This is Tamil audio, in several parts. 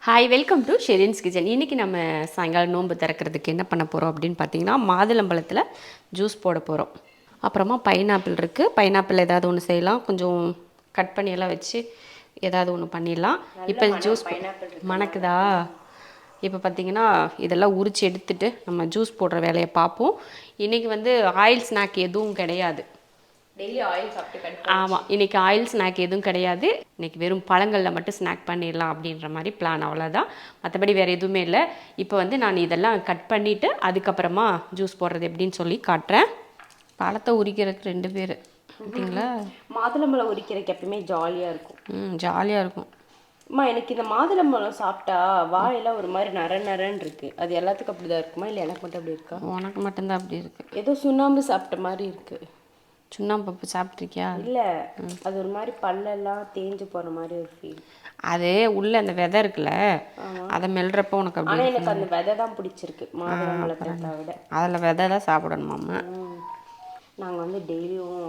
Hi, welcome to Sherin's kitchen. இன்றைக்கி நம்ம சாயங்காலம் நோன்பு திறக்கிறதுக்கு என்ன பண்ண போகிறோம் அப்படின்னு பார்த்தீங்கன்னா, மாதுளம்பழத்தில் ஜூஸ் போட போகிறோம். அப்புறமா பைனாப்பிள் இருக்குது. பைனாப்பிள் ஏதாவது ஒன்று செய்யலாம், கொஞ்சம் கட் பண்ணியெல்லாம் வச்சு ஏதாவது ஒன்று பண்ணிடலாம். இப்போ ஜூஸ் மணக்குதா? இப்போ பார்த்திங்கன்னா இதெல்லாம் உரித்து எடுத்துகிட்டு நம்ம ஜூஸ் போடுற வேலையை பார்ப்போம். இன்றைக்கி ஆயில் ஸ்நாக் எதுவும் கிடையாது. டெய்லி ஆயில் சாப்பிட்டு ஆமாம், இன்றைக்கி ஆயில் ஸ்நாக் எதுவும் கிடையாது. இன்றைக்கி வெறும் பழங்களில் மட்டும் ஸ்நாக் பண்ணிடலாம் அப்படின்ற மாதிரி பிளான், அவ்வளோதான். மற்றபடி வேறு எதுவுமே இல்லை. இப்போ நான் இதெல்லாம் கட் பண்ணிவிட்டு அதுக்கப்புறமா ஜூஸ் போடுறது எப்படின்னு சொல்லி காட்டுறேன். பழத்தை உரிக்கிறதுக்கு 2 பேர் ஓகேங்களா? மாதுளம்பழம் உரிக்கிறதுக்கு எப்பயுமே ஜாலியாக இருக்கும். ஜாலியாக இருக்கும். அம்மா, எனக்கு இந்த மாதுளம்பழம் சாப்பிட்டா வாயெல்லாம் ஒரு மாதிரி நரன்னு இருக்குது. அது எல்லாத்துக்கும் அப்படி தான் இருக்குமா, இல்லை எனக்கு மட்டும் அப்படி இருக்கா? உனக்கு மட்டும்தான் அப்படி இருக்குது. ஏதோ சுண்ணாம்பு சாப்பிட்ட மாதிரி இருக்குது. சுண்ணாம்பு சாப்பிட்ருக்கியா? இல்லை, அது ஒரு மாதிரி பல்லெல்லாம் தேஞ்சு போகிற மாதிரி ஒரு ஃபீல். அது உள்ள அந்த விதை இருக்குல்ல, அதை மெல்றப்போ உனக்கு அப்படி. ஆனால் எனக்கு அந்த விதை தான் பிடிச்சிருக்கு மாதுளம்பழத்தை விட. அதில் விதை தான் சாப்பிடணுமாம்மா. நாங்கள் டெய்லியும்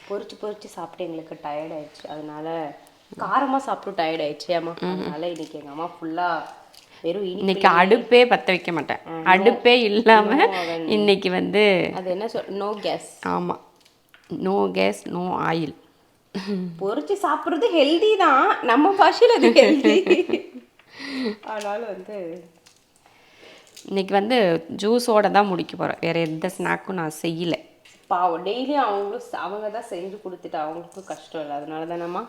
பொறிச்சு சாப்பிட்டு எங்களுக்கு டயர்ட் ஆயிடுச்சு. அதனால காரமாக சாப்பிட்டு டயர்ட் ஆயிடுச்சு அம்மா. அதனால இன்னைக்கு எங்கள் அம்மா ஃபுல்லாக வெறும் இன்னைக்கு அடுப்பே பற்ற வைக்க மாட்டேன். அடுப்பே இல்லாமல் இன்னைக்கு அது என்ன நோ கேஸ். ஆமாம், நோ கேஸ் நோ ஆயில். பொறிச்சு சாப்பிட்றது ஹெல்தி தான், நம்ம பாஷையில் அது ஹெல்தி. அதனால இன்னைக்கு ஜூஸோட தான் முடிக்க போகிறேன். வேறு எந்த ஸ்நாக்கும் நான் செய்யலை. பாவம், டெய்லியும் அவங்க தான் செஞ்சு கொடுத்துட்டு அவங்களுக்கும் கஷ்டம் இல்லை. அதனால தானம்மா.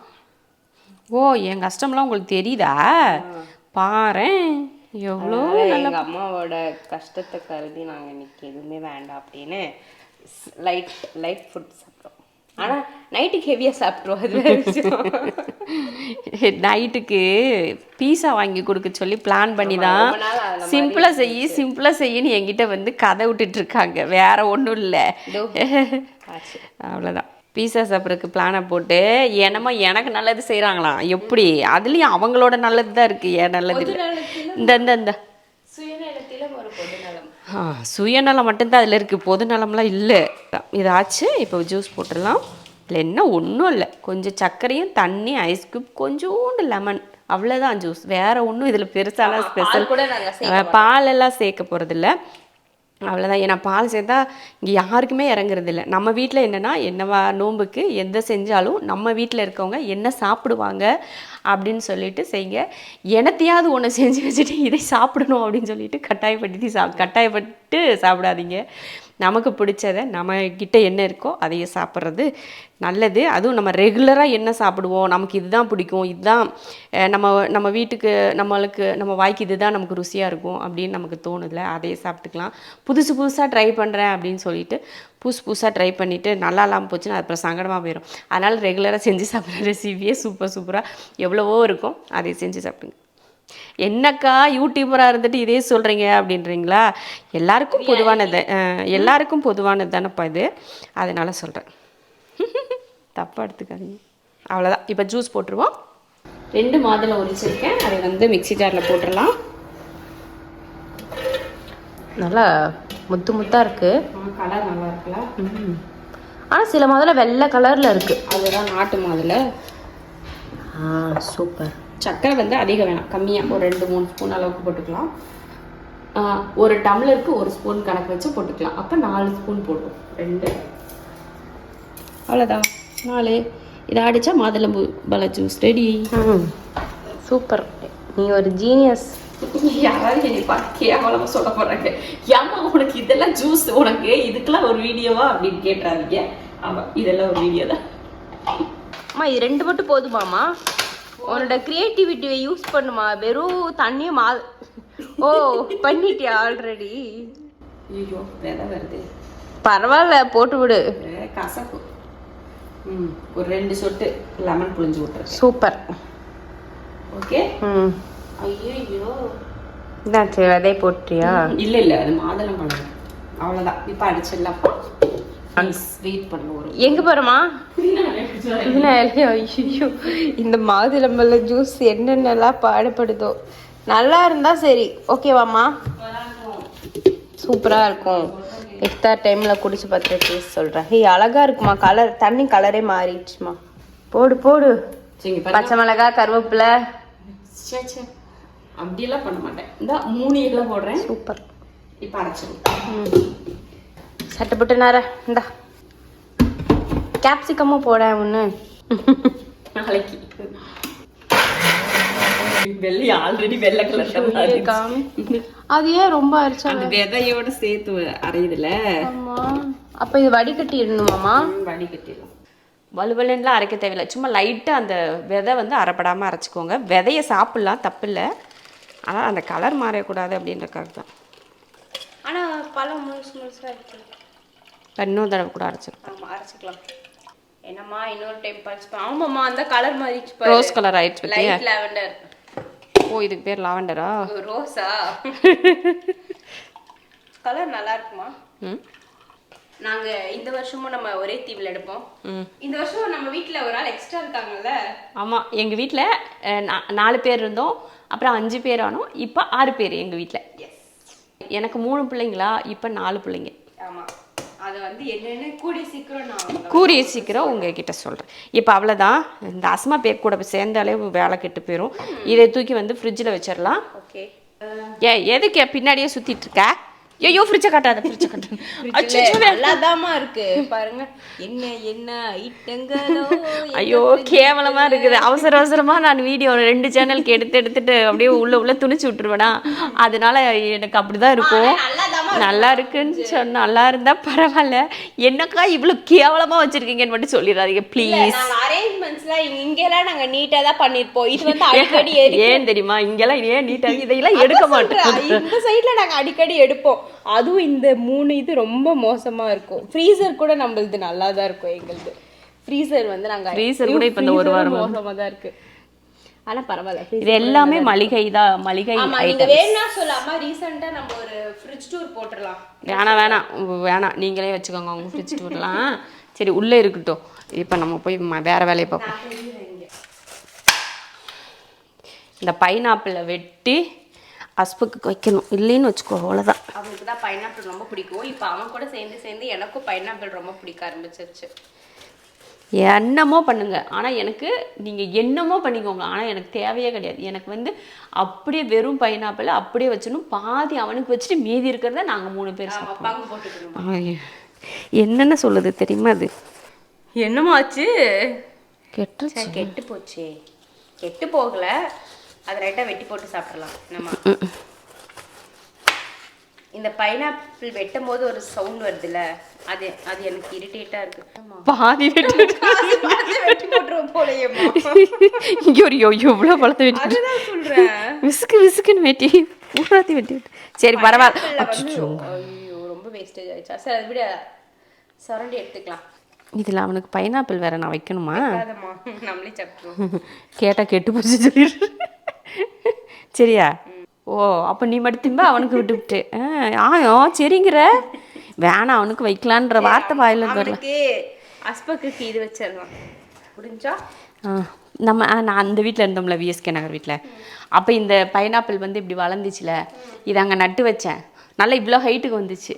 ஓ, என் கஷ்டம்லாம் உங்களுக்கு தெரியுதா? பாரேன் எவ்வளோ. எங்கள் அம்மாவோட கஷ்டத்தை கருதி நாங்கள் இன்னைக்கு எதுவுமே வேண்டாம் அப்படின்னு லைட் ஃபுட் சாப்பிட்றோம். ஆனால் நைட்டுக்கு ஹெவியாக சாப்பிட்ருவோம். அது நைட்டுக்கு பீஸா வாங்கி கொடுக்க சொல்லி பிளான் பண்ணி தான் சிம்பிளாக செய்யின்னு என்கிட்ட கதை விட்டுட்ருக்காங்க. வேற ஒன்றும் இல்லை, அவ்வளோதான். பீஸா சாப்பிட்றதுக்கு பிளானை போட்டு என்னமோ எனக்கு நல்லது செய்கிறாங்களாம். எப்படி? அதுலேயும் அவங்களோட நல்லது தான் இருக்குது, ஏன் நல்லது இல்லை. இந்த சுயநலத்தில் ஒரு பொதுநலம். சுயநலம் மட்டும்தான் அதில் இருக்குது, பொதுநலம்லாம் இல்லை. இதாச்சு. இப்போ ஜூஸ் போட்டுடலாம். இதில் என்ன ஒன்றும் இல்லை, கொஞ்சம் சர்க்கரையும் தண்ணி, ஐஸ் க்யூப், கொஞ்சோண்டு லெமன், அவ்வளோதான் ஜூஸ். வேறு ஒன்றும் இதில் பெருசாலாம் ஸ்பெஷல் பாலெல்லாம் சேர்க்க போகிறதில்ல, அவ்வளோதான். ஏன்னா பால் சேர்த்தா இங்கே யாருக்குமே இறங்குறதில்ல. நம்ம வீட்டில் என்னவா நோன்புக்கு எந்த செஞ்சாலும் நம்ம வீட்டில் இருக்கவங்க என்ன சாப்பிடுவாங்க அப்படின்னு சொல்லிட்டு செய்யுங்க. எனத்தையாவது ஒன்று செஞ்சு வச்சுட்டு இதை சாப்பிடணும் அப்படின்னு சொல்லிட்டு கட்டாயப்பட்டு சாப்பிடாதீங்க. நமக்கு பிடிச்சதை நம்மக்கிட்ட என்ன இருக்கோ அதையே சாப்பிட்றது நல்லது. அதுவும் நம்ம ரெகுலராக என்ன சாப்பிடுவோம், நமக்கு இதுதான் பிடிக்கும், இதுதான் நம்ம வீட்டுக்கு நம்ம வாய்க்கு இதுதான் நமக்கு ருசியாக இருக்கும் அப்படின்னு நமக்கு தோணுதில்ல, அதையே சாப்பிட்டுக்கலாம். புதுசாக ட்ரை பண்ணுறேன் அப்படின்னு சொல்லிட்டு புதுசாக ட்ரை பண்ணிவிட்டு நல்லா இல்லாமல் போச்சுன்னா அது அப்புறம் சங்கடமாக போயிடும். அதனால் ரெகுலராக செஞ்சு சாப்பிட்ற ரெசிபியே சூப்பராக எவ்வளவோ இருக்கும், அதை செஞ்சு சாப்பிடுங்க. என்னக்கா யூடியூபராக இருந்துட்டு இதே சொல்கிறீங்க அப்படின்றீங்களா? எல்லாருக்கும் பொதுவானது தானேப்பா இது, அதனால் சொல்கிறேன். தப்பாக எடுத்துக்காதீங்க. அவ்வளோதான். இப்போ ஜூஸ் போட்டுருவோம். 2 மாதுளை உரிச்சிருக்கேன், அதை மிக்ஸி ஜாரில் போட்டுடலாம். நல்லா முத்தாக இருக்குது. கலர் நல்லா இருக்குல்ல? ஆனால் சில மாதுளை வெள்ளை கலரில் இருக்குது. அதுதான் நாட்டு மாதுளை. சூப்பர். சக்கரை அதிகம் வேணாம், கம்மியாக ஒரு 2-3 ஸ்பூன் அளவுக்கு போட்டுக்கலாம். 1 டம்ளருக்கு 1 ஸ்பூன் கணக்கு வச்சு போட்டுக்கலாம். அப்போ 4 ஸ்பூன் போடுவோம். 2, அவ்வளோதான், 4. இதை அடித்தா மாதுளம்பழ ஜூஸ் ரெடி. சூப்பர், நீ ஒரு ஜீனியஸ். யாராவது என்னை பார்த்து கேவலமாக சொல்ல போகிறாங்க. ஏம்மா உனக்கு இதெல்லாம் ஜூஸ், உனக்கு இதுக்கெல்லாம் ஒரு வீடியோவா அப்படின்னு கேட்டுறாதீங்க. ஆமாம், இதெல்லாம் ஒரு வீடியோ தான். அம்மா, இது 2 மட்டும் போதுமாம்மா? உன்னோட கிரியேட்டிவிட்டியை யூஸ் பண்ணுமா? வெறும் தண்ணியும் பண்ணிட்டியா ஆல்ரெடி? ஐயோ, விதை வருது. பரவாயில்ல, போட்டு விடு. கசப்பு. ஒரு 2 சொட்டு லெமன் புழிஞ்சு விட்டுறேன். சூப்பர். ஓகே. ஐயோ, இதாச்சு, விதை போட்டியா? இல்லை, அது மாதுளம்பழம். அவ்வளோதான். இப்போ அடிச்சிடலாம். வெயிட் பண்ணுவோம். எங்க போறோமா? ஐயோ, இந்த மாதுளம்பழ ஜூஸ் என்னென்னலாம் பாடுபடுதோ. நல்லா இருந்தா சரி, ஓகேவாம்மா? சூப்பரா இருக்கும். இஃப்தார் டைம்ல குடிச்சு பார்த்துட்டு டேஸ்ட் சொல்றேன். அழகா இருக்குமா, கலர், தண்ணி கலரே மாறிடுச்சுமா. போடு. பச்சை மிளகாய், கருவேப்பிலை. அப்படியெல்லாம் பண்ண மாட்டேன். இந்த 3 இலை போடுறேன். சூப்பர். இப்போ அரைச்சிடும். சட்டை போட்டு நேர இந்தா கேப்சிகமும் போட ஒன்று நாளைக்கு. வெள்ளை ஆல்ரெடி வெள்ளை கலர் காமி. அது ஏன் ரொம்ப அரைச்சா? அந்த விதையோட சேர்த்து அரையுதுல. ஆமா. அப்ப இது வடிகட்டிடணுமாமா? வடிகட்டிடும். வலுவலுன்னுலாம் அரைக்க தேவையில்லை. சும்மா லைட்டாக அந்த விதை வந்து அரைப்படாமல் அரைச்சிக்கோங்க. விதையை சாப்பிட்லாம், தப்பு இல்லை. ஆனால் அந்த கலர் மாறக்கூடாது அப்படின்றக்காக தான். ஆனால் பழம் முழுசாக இருக்குது. இன்னொரு தடவை கூட அரைச்சிடும். ஆமாம், அரைச்சிக்கலாம். என்னம்மா இன்னொரு டைம் பறிச்சு. ஆமாம்மா, அந்த கலர் மாறிடுச்சு. ரோஸ் கலர் ஆயிடுச்சு. Light lavender. ஓ, இதுக்கு பேர் லாவெண்டரா? ரோஸா? கலர் நல்லா இருக்குமா? நாங்க இந்த வருஷமும் நம்ம ஒரே தீவில் எடுப்போம். இந்த வருஷம் நம்ம வீட்டில் ஒரு ஆள் எக்ஸ்ட்ரா இருக்காங்கல்ல. ஆமாம், எங்கள் வீட்டில் 4 பேர் இருந்தோம். அப்புறம் 5 பேர் ஆனோம். இப்போ 6 பேர் எங்கள் வீட்டில். எனக்கு 3 பிள்ளைங்களா, இப்போ 4 பிள்ளைங்க. ஆமாம், அது வந்து என்னென்னு கூடிய சீக்கிரம் உங்ககிட்ட சொல்கிறேன். இப்போ அவ்வளோதான். இந்த அஸ்மா பேக் கூட சேர்ந்தாலே வேலை கெட்டு போயிடும். இதை தூக்கி வந்து ஃப்ரிட்ஜில் வச்சிடலாம். ஓகே. எதுக்கு பின்னாடியே சுற்றிட்டு இருக்க? ஐயோ, ஃப்ரிட்ஜை காட்டாத, ஃப்ரிட்ஜை காட்டாத. நல்லாதாம்மா இருக்கு பாருங்க. என்ன என்ன ஐட்டங்களோ. ஐயோ, கேவலமாக இருக்குது. அவசரமாக நான் வீடியோ 2 சேனலுக்கு எடுத்துட்டு அப்படியே உள்ள துணிச்சு விட்டுருவேனா. அதனால எனக்கு அப்படிதான் இருக்கும். நல்லா இருக்குன்னு சொன்ன, நல்லா இருந்தா பரவாயில்ல. என்னக்கா இவ்வளோ கேவலமாக வச்சிருக்கீங்கன்னு மட்டும் சொல்லிடாதீங்க ப்ளீஸ். அரேஞ்ச்மெண்ட்ஸ்லாம் இங்கெல்லாம் நாங்க நீட்டா தான் பண்ணிருப்போம். இது வந்து அடிக்கடி ஏன் தெரியுமா? இங்கெல்லாம் ஏன் நீட்டாக இதையெல்லாம் எடுக்க மாட்டோம். இந்த சைட்ல நாங்க அடிக்கடி எடுப்போம். அதுவும் இந்த 3 இது ரொம்ப மோசமா இருக்கும். ஃப்ரீசர் கூட நம்மளுது நல்லா தான் இருக்கும். எங்களுது ஃப்ரீசர் வந்து நாங்க ஃப்ரீசர் கூட இப்போ இந்த ஒரு வாரம் மோசமா தான் இருக்கு. ஆனா பரவாயில்ல. இது எல்லாமே மளிகை தான். மளிகை. ஆமா, நீங்க வேணா சொல்லாம ரீசன்ட்டா நம்ம ஒரு ஃப்ரிட்ஜ் டூர் போட்டுறலாம். வேணாம் நீங்களே வச்சுக்கோங்க உங்க ஃப்ரிட்ஜ் டூர்லாம். சரி, உள்ளே இருக்கட்டும். இப்போ நம்ம போய் வேற வேலையை பார்ப்போம். இந்த பைனாப்பிளை வெட்டி அஸ்புக்கு வைக்கணும். இல்லைன்னு வச்சுக்கோ, அவ்வளோதான். அவனுக்கு தான் பைனாப்பிள் ரொம்ப பிடிக்கும். இப்போ அவன் கூட சேர்ந்து எனக்கும் பைனாப்பிள் ரொம்ப பிடிக்க ஆரம்பிச்சிருச்சு. என்னமோ பண்ணுங்க, ஆனால் எனக்கு நீங்கள் என்னமோ பண்ணிக்கோங்க, ஆனால் எனக்கு தேவையே கிடையாது. எனக்கு வந்து அப்படியே வெறும் பைனாப்பிள் அப்படியே வச்சிடணும். பாதி அவனுக்கு வச்சுட்டு மீதி இருக்கிறத நாங்கள் 3 பேர் சாப்பிடுவோம். என்னென்ன சொல்லுது தெரியுமா? அது என்னமோ ஆச்சு? கெட்டுருச்சு. கெட்டு போச்சு. கெட்டு போகல, அதை ரைட்டாக வெட்டி போட்டு சாப்பிடலாம் நம்ம. இந்த பைனாப்பிள் வெட்டும் போது ஒரு சவுண்ட் வருதுல்ல, அது எனக்கு இரிட்டேட்டா இருக்கு. பாதி வெட்டி போட்டுருவோம் போலயேம்மா. இங்கே ஒரு எவ்வளோ பழத்தை வெட்டி, அதுதான் சொல்றேன். விசுக்குன்னு வெட்டி ஊராத்தி வெட்டி. சரி பரவாயில்ல. ஐயோ, ரொம்ப வேஸ்டேஜ் ஆயிடுச்சா? சரி, அதை விட சுரண்டி எடுத்துக்கலாம். இதில் அவனுக்கு பைனாப்பிள் வேற நான் வைக்கணுமா? நம்மளே சாப்பிடுவோம். கேட்டால் கெட்டு போச்சு சொல்லிடு. சரியா? ஓ, அப்போ நீ மட்டும் திம்ப, அவனுக்கு விட்டு சரிங்கிற. வேணாம், அவனுக்கு வைக்கலான்ற வார்த்தை வாயில வரல. அஸ்பக்கு இது வச்சிடலாம் முடிஞ்சா. நான் அந்த வீட்டில் இருந்தோம்ல, விஎஸ்கே நகர் வீட்டில். அப்போ இந்த பைனாப்பிள் வந்து இப்படி வளர்ந்துச்சுல, இதை அங்கே நட்டு வச்சேன். நல்லா இவ்வளோ ஹைட்டுக்கு வந்துச்சு.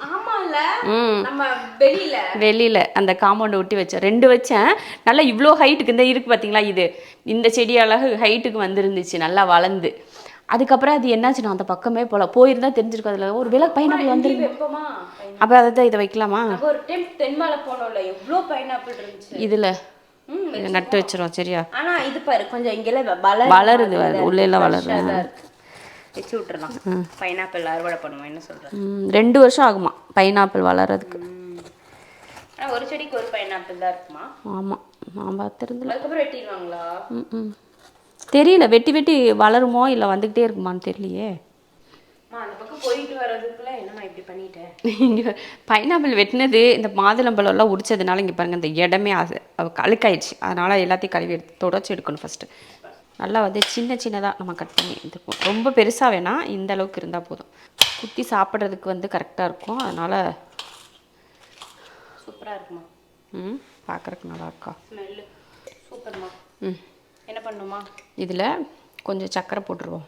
வெளியில அந்த காம்பவுண்டை ஒட்டி வச்சேன். 2 வச்சேன். நல்லா இவ்வளோ ஹைட்டுக்கு இந்த இருக்கு பார்த்தீங்களா, இந்த செடி அழகு ஹைட்டுக்கு வந்துருந்துச்சு, நல்லா வளர்ந்து. அதுக்கப்புறம் அது என்னாச்சு, நான் அந்த பக்கமே போயிருந்தா தெரிஞ்சிருக்கும். அதில் ஒரு விலை பைனாப்பிள் வந்துருக்கு. அப்போ அதை தான் இதை வைக்கலாமா? ஒரு டைம் தென்மலை போனோம்ல, எவ்வளோ பைனாப்பிள் இருந்துச்சு. இதில் இதை நட்டு வச்சிரும். சரியா? ஆனால் இது பாரு, கொஞ்சம் இங்கெல்லாம் வளருது, உள்ளெல்லாம் வளருது. வச்சு விட்டுறலாம். பைனாப்பிள் அறுவடை பண்ணுவோம். என்ன சொல்கிறேன்? 2 வருஷம் ஆகுமா பைனாப்பிள் வளர்றதுக்கு. ஒரு செடிக்கு ஒரு பைனாப்பிள் தான் இருக்குமா? ஆமாம், நான் பார்த்துருந்தேன். அதுக்கப்புறம் வெட்டிடுவாங்களா? தெரியல, வெட்டி வளருமோ இல்லை வந்துக்கிட்டே இருக்குமான்னு தெரியலையே. அந்த பக்கம் போயிட்டு வர்றதுக்குள்ள என்னம்மா இப்படி பண்ணிட்டேன். இங்கே பைனாப்பிள் வெட்டினது இந்த மாதுளம்பழம்லாம் உரிச்சதுனால இங்கே பாருங்கள், இந்த இடமே அழுக்காயிடுச்சு. அதனால் எல்லாத்தையும் கழுவி தொடச்சி எடுக்கணும் ஃபஸ்ட்டு. நல்லா வந்து சின்னதாக நம்ம கட் பண்ணி எடுத்துப்போம். ரொம்ப பெருசாக வேணாம், இந்த அளவுக்கு இருந்தால் போதும். குத்தி சாப்பிட்றதுக்கு வந்து கரெக்டாக இருக்கும். அதனால் சூப்பராக இருக்குமா? பார்க்குறதுக்கு நல்லா இருக்கா? ஸ்மெல்லு சூப்பர்மா. என்ன பண்ணுமா? இதில் கொஞ்சம் சர்க்கரை போட்டுருவோம்.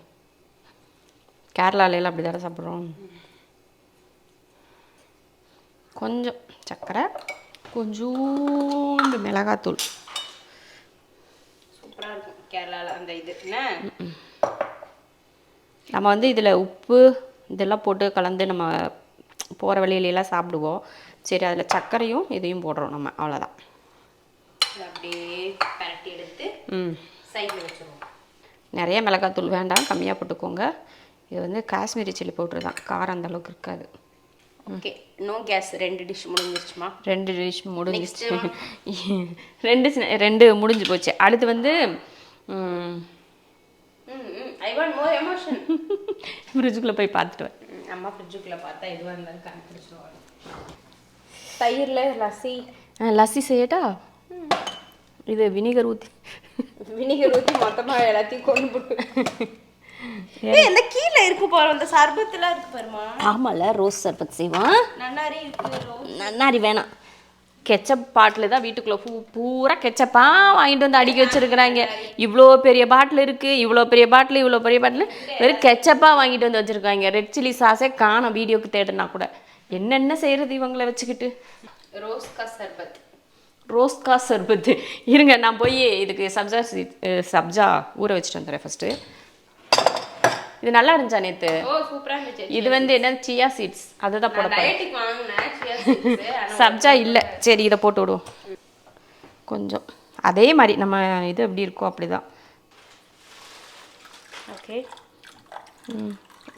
கேரளாலையெல்லாம் அப்படி தானே சாப்பிட்றோம். கொஞ்சம் சர்க்கரை, கொஞ்சோண்டு மிளகாத்தூள். சூப்பராக இருக்கும் கேரளாவில் அந்த இது. என்ன நம்ம வந்து இதில் உப்பு இதெல்லாம் போட்டு கலந்து நம்ம போகிற வழியிலலாம் சாப்பிடுவோம். சரி அதில் சர்க்கரையும் இதையும் போடுறோம் நம்ம, அவ்வளோதான். அப்படியே பரட்டி எடுத்து சைடில் வச்சுருவோம். நிறைய மிளகாத்தூள் வேண்டாம், கம்மியாக போட்டுக்கோங்க. இது வந்து காஷ்மீரி சில்லி பவுட்ரு தான், காரம் அந்தளவுக்கு இருக்காது. Okay, no case. 2 டிஷ் முடிஞ்சிருச்சுமா? 2 டிஷ் முடிஞ்சிருச்சு. 2 முடிஞ்சு போச்சு. அடுத்து வந்து ஐ வாண்ட் மோர் எமோஷன். ஃப்ரிட்ஜுக்குள்ளே போய் பார்த்துட்டு வரேன். அம்மா ஃப்ரிட்ஜுக்குள்ளே பார்த்தா எதுவாக இருந்தாலும் கண்டுபிடிச்சிடுவாங்க. தயிரில் லஸ்ஸி செய்யட்டா? இது வினிகர் ஊற்றி மொத்தமாக எல்லாத்தையும் கொண்டு போட்டு இந்த கீழே இருக்கு பாரு, அந்த சர்பத்துலாம் இருக்கு பாருமா. ஆமாம்ல, ரோஸ் சர்பத் செய்வான். நன்னாரி இருக்கு. நன்னாரி வேணாம். கெச்சப் பாட்டில் தான் வீட்டுக்குள்ளே பூரா கெச்சப்பாக வாங்கிட்டு வந்து அடுக்கி வச்சுருக்குறாங்க. இவ்வளோ பெரிய பாட்டில் இருக்குது, இவ்வளோ பெரிய பாட்டில் வெறும் கெச்சப்பாக வாங்கிட்டு வந்து வச்சுருக்காங்க. ரெட் சில்லி சாஸே காணும் வீடியோக்கு தேடுனா கூட. என்னென்ன செய்கிறது இவங்களை வச்சுக்கிட்டு. ரோஸ்கா சர்பத்து. இருங்க நான் போய் இதுக்கு சப்ஜா ஊற வச்சுட்டு வந்துடுறேன் ஃபஸ்ட்டு. இது நல்லா இருந்துச்சா நேற்று? சூப்பராக இருந்துச்சு. இது வந்து என்ன, சியா சீட்ஸ், அதுதான் போட போகிறேன். சப்ஜா இல்லை. சரி இதை போட்டு விடுவோம் கொஞ்சம். அதே மாதிரி நம்ம இது எப்படி இருக்கோ அப்படி தான். ஓகே,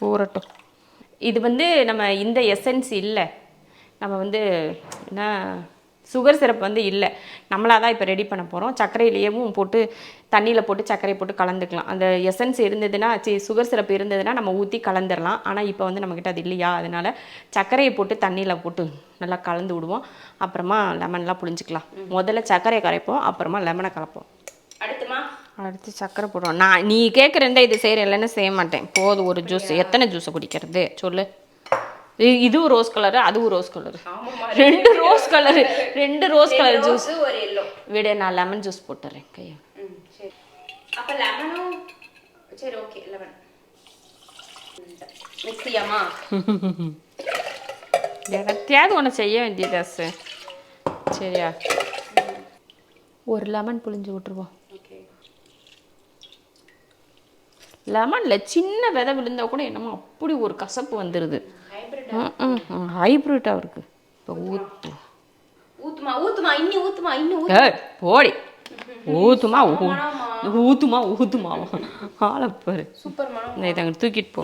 ஊறட்டும். இது வந்து நம்ம இந்த எசன்ஸ் இல்லை, நம்ம வந்து என்ன சுகர் சிரப் வந்து இல்லை, நம்மளாக தான் இப்போ ரெடி பண்ண போகிறோம். சர்க்கரையிலேயும் போட்டு தண்ணியில் போட்டு சர்க்கரை போட்டு கலந்துக்கலாம். அந்த எசன்ஸ் இருந்ததுன்னா சுகர் சிரப் இருந்ததுன்னா நம்ம ஊற்றி கலந்துடலாம். ஆனால் இப்போ வந்து நம்மக்கிட்ட அது இல்லையா, அதனால் சர்க்கரையை போட்டு தண்ணியில் போட்டு நல்லா கலந்து விடுவோம். அப்புறமா லெமன்லாம் புழிஞ்சிக்கலாம். முதல்ல சர்க்கரையை கரைப்போம், அப்புறமா லெமனை கலப்போம். அடுத்து சர்க்கரை போடுவோம். நீ கேட்குறேன் இது செய்கிறேன், இல்லைன்னு செய்ய மாட்டேன். போதும் ஒரு ஜூஸ். எத்தனை ஜூஸை குடிக்கிறது சொல்லு. இதுவும் ரோஸ் கலரு, அதுவும் rose colour, 2 rose colour juice. விட நான் லெமன் ஜூஸ் போட்டுறேன் கையை. அப்ப லெமனும் சரி. Okay, lemon மிக்ஸியாமா? எனத்தையாவது ஒன்று செய்ய வேண்டியதாசு. சரியா, ஒரு லெமன் புழிஞ்சு விட்டுருவோம். லெமனில் சின்ன விதை விழுந்தா கூட என்னமோ அப்படி ஒரு கசப்பு வந்துடுது. ஹைப்ரிட்டாக இருக்கு. இப்போ போடி ஊத்துமா ஆளப்பாரு. சூப்பர் மனம். இதை தூக்கிட்டு போ.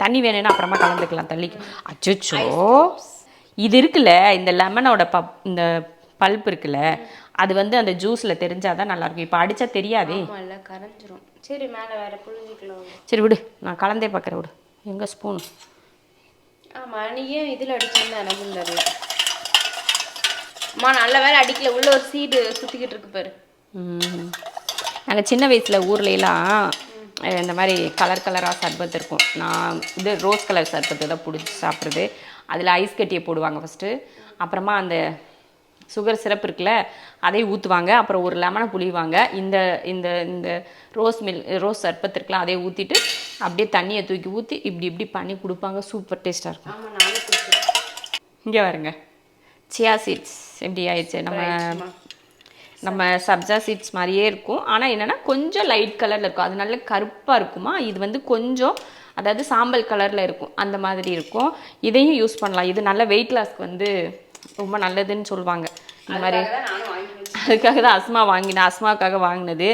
தண்ணி வேணும்னா அப்புறமா கலந்துக்கலாம், தள்ளிக்கும். அச்சோ, இது இருக்குல்ல, இந்த லெமனோட இந்த பல்ப் இருக்குல்ல, அது வந்து அந்த ஜூஸில் தெரிஞ்சாதான் நல்லாயிருக்கும். இப்போ அடித்தா தெரியாதே, கரைஞ்சிரும். சரி, மேலே வேற புழிஞ்சிக்கலாம். சரி விடு, நான் கலந்தே பார்க்குறேன். விடு, எங்கே ஸ்பூனு? ஆமாம், நீ ஏன் இதில் அடிச்சேன்னு எனக்கு தெரியல. அம்மா நல்ல வேலை அடிக்கல, உள்ள ஒரு சீடு சுற்றிக்கிட்டு இருக்கு பாரு. நாங்கள் சின்ன வயசில் ஊர்லலாம் இந்த மாதிரி கலராக சர்பத் இருக்கும். நான் இது ரோஸ் கலர் சர்பத்து தான் பிடிச்சி சாப்பிட்றது. அதில் ஐஸ் கட்டியை போடுவாங்க ஃபஸ்ட்டு, அப்புறமா அந்த சுகர் சிரப் இருக்குல்ல அதையும் ஊற்றுவாங்க, அப்புறம் ஒரு லெமனை புளிவாங்க. இந்த இந்த இந்த ரோஸ் சர்பத் இருக்கலாம், அதையே ஊற்றிட்டு அப்படியே தண்ணியை தூக்கி ஊற்றி இப்படி பண்ணி கொடுப்பாங்க. சூப்பர் டேஸ்ட்டாக இருக்கும். இங்கே வருங்க, சியா சீட்ஸ் எப்படி ஆயிடுச்சு. நம்ம சப்ஜா சீட்ஸ் மாதிரியே இருக்கும், ஆனால் என்னென்னா கொஞ்சம் லைட் கலரில் இருக்கும். அது நல்ல கருப்பாக இருக்குமா, இது வந்து கொஞ்சம் அதாவது சாம்பல் கலரில் இருக்கும், அந்த மாதிரி இருக்கும். இதையும் யூஸ் பண்ணலாம். இது நல்ல வெயிட் லாஸ்க்கு வந்து ரொம்ப நல்லதுன்னு சொல்லுவாங்க. இந்த மாதிரி அதுக்காக தான் அஸ்மாவுக்காக வாங்கினது.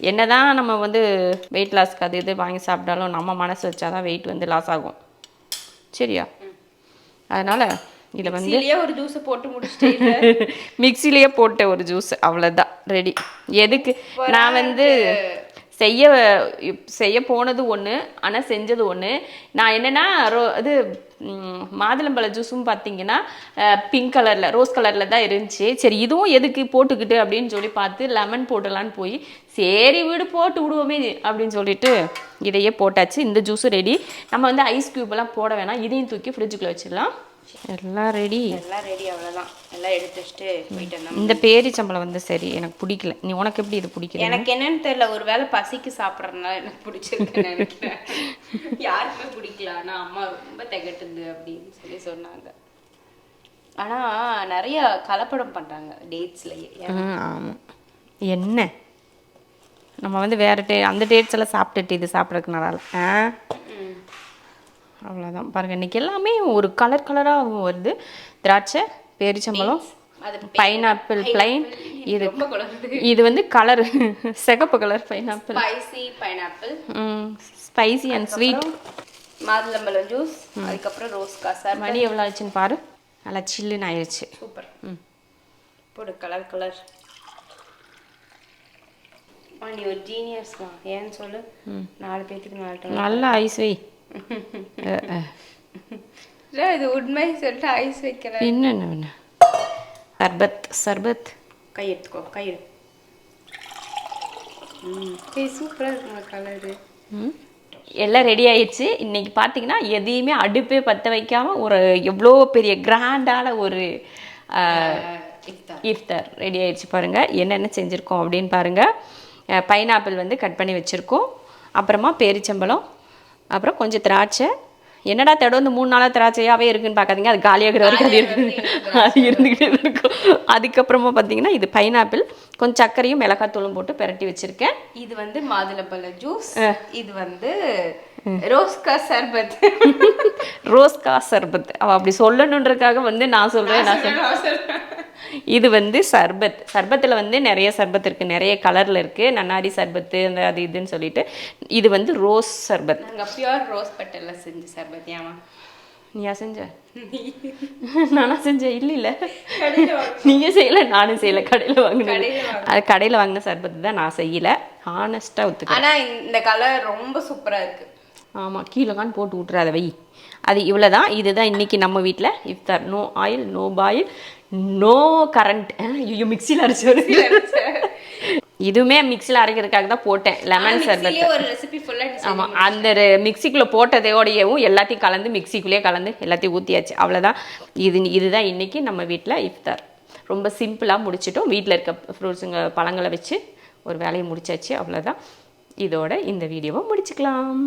என்ன தான் நம்ம வந்து வெயிட் லாஸ்க்கு அது இது வாங்கி சாப்பிட்டாலும் நம்ம மனசு வச்சாதான் வெயிட் வந்து லாஸ் ஆகும். சரியா, அதனால் இதை வந்து ஒரு ஜூஸை போட்டு முடிச்சுட்டு மிக்சிலேயே போட்ட ஒரு ஜூஸ், அவ்வளோதான், ரெடி. எதுக்கு நான் வந்து செய்ய போனது ஒன்று, ஆனால் செஞ்சது ஒன்று. நான் என்னென்னா இது மாதுளம்பழ ஜூஸும் பார்த்தீங்கன்னா பிங்க் கலரில் ரோஸ் கலரில் தான் இருந்துச்சு. சரி இதுவும் எதுக்கு போட்டுக்கிட்டு அப்படின்னு சொல்லி பார்த்து லெமன் போடலான்னு போய் சரி வீடு போட்டு விடுவோமே அப்படின்னு சொல்லிட்டு இதையே போட்டாச்சு. இந்த ஜூஸும் ரெடி. நம்ம வந்து ஐஸ் க்யூப்லாம் போட வேணாம், இதையும் தூக்கி ஃப்ரிட்ஜுக்குள்ளே வச்சிடலாம். எல்லாம் ரெடி, அவ்வளோதான். எல்லாம் எடுத்து வச்சுட்டு போயிட்டு வந்தோம். இந்த பேரிச்சம்பளம் வந்து சரி எனக்கு பிடிக்கல. நீ உனக்கு எப்படி இது பிடிக்கல? எனக்கு என்னன்னு தெரியல, ஒரு வேளை பசிக்கு சாப்பிட்றதுனால எனக்கு பிடிச்சிருக்குன்னு நினைக்கிறேன். யாருக்குமே பிடிக்கல, ஆனால் அம்மா ரொம்ப திகட்டுது அப்படின்னு சொல்லி சொன்னாங்க. ஆனால் நிறைய கலப்படம் பண்ணுறாங்க டேட்ஸ்லேயே. ஆமாம், என்ன நம்ம வந்து வேறு அந்த டேட்ஸ் எல்லாம் சாப்பிட்டுட்டு இது சாப்பிட்றதுக்கு நல்லா இல்லை. அவ்வளோதான் பாருங்கள். இன்றைக்கி எல்லாமே ஒரு கலர் கலராக வருது. திராட்சை, பேரிச்சம்பழம், பைனாப்பிள் பிளைன். இது வந்து கலர் சிகப்பு colour pineapple, spicy and sweet. மாதுளம்பழம் ஜூஸ், அதுக்கப்புறம் ரோஸ் காசர். மணி எவ்வளோ ஆச்சுன்னு பாரு. நல்லா சில்லுன்னு ஆயிடுச்சு. சூப்பர். போடு கலர் கலர். நீ ஒரு ஜீனியஸ் தான், ஏன்னு சொல்லு. 4 பேத்துக்கு 4 நல்லா ஐஸ் வை. இது உண்மை சொல்லிட்டு ஐஸ் வைக்கிறேன். என்ன சர்பத் சர்பத். கை எடுத்துக்கோ, கை எடு. சூப்பராக இருக்குங்க கலரு. எல்லாம் ரெடி ஆயிடுச்சு. இன்னைக்கு பார்த்தீங்கன்னா எதையுமே அடுப்பே பற்ற வைக்காமல் ஒரு எவ்வளோ பெரிய கிராண்டான ஒரு இஃப்தார் ரெடி ஆயிடுச்சு. பாருங்கள் என்னென்ன செஞ்சுருக்கோம் அப்படின்னு பாருங்கள். பைனாப்பிள் வந்து கட் பண்ணி வச்சுருக்கோம், அப்புறமா பேரிச்சம்பழம், அப்புறம் கொஞ்சம் திராட்சை. என்னடா தொடர்ந்து 3 நாளாக திராட்சையாகவே இருக்குன்னு பார்க்காதீங்க, அது காலியாகிற வரைக்கும் அது இருந்துக்கிட்டே இருக்கும். அதுக்கப்புறமா பார்த்தீங்கன்னா இது பைனாப்பிள், கொஞ்சம் சர்க்கரையும் மிளகாத்தூளும் போட்டு பெரட்டி வச்சுருக்கேன். இது வந்து மாதுளம்பழ ஜூஸ், இது வந்து ரோஸ்கா சர்பத். ரோஸ்கா சர்பத் அவள் அப்படி சொல்லணுன்றதுக்காக வந்து நான் சொல்கிறேன். இது வந்து சர்பத். சர்பத்தில் வந்து நிறைய சர்பத் இருக்குது, நிறைய கலரில் இருக்குது. நன்னாரி சர்பத்து அந்த அது இதுன்னு சொல்லிட்டு. இது வந்து ரோஸ் சர்பத். நாங்கள் பியூர் ரோஸ் பட்டரில் செஞ்ச சர்பத். ஏமா நீயா செஞ்ச? நானா செஞ்சேன்? இல்லை நீயே செய்யலை, நானும் செய்யலை. கடையில் வாங்கினேன். அது கடையில் வாங்கின சர்பத்து தான் நான் செய்யலை, ஹானஸ்ட்டாக ஒத்துக்க. ஆனால் இந்த கலர் ரொம்ப சூப்பராக இருக்குது. ஆமாம், கீழேக்கான்னு போட்டு விட்றாத வை. அது இவ்வளோ தான். இதுதான் இன்றைக்கி நம்ம வீட்டில் இஃப்தார். No oil, no boil, no current. ஐயோ மிக்சியில் அரைச்சி இதுவுமே மிக்சியில் அரைக்கிறதுக்காக தான் போட்டேன். லெமன் சர்பத் ஒரு ரெசிபி ஃபுல்லாக. ஆமாம், அந்த மிக்சிக்குள்ளே போட்டதோடையவும் எல்லாத்தையும் கலந்து மிக்சிக்குள்ளேயே கலந்து எல்லாத்தையும் ஊற்றியாச்சு. அவ்வளோதான். இதுதான் இன்றைக்கி நம்ம வீட்டில் இஃப்தார். ரொம்ப சிம்பிளாக முடிச்சிட்டோம். வீட்டில் இருக்க ஃப்ரூட்ஸுங்க பழங்களை வச்சு ஒரு வேலையை முடிச்சாச்சு. அவ்வளோதான். இதோட இந்த வீடியோவை முடிச்சுக்கலாம்.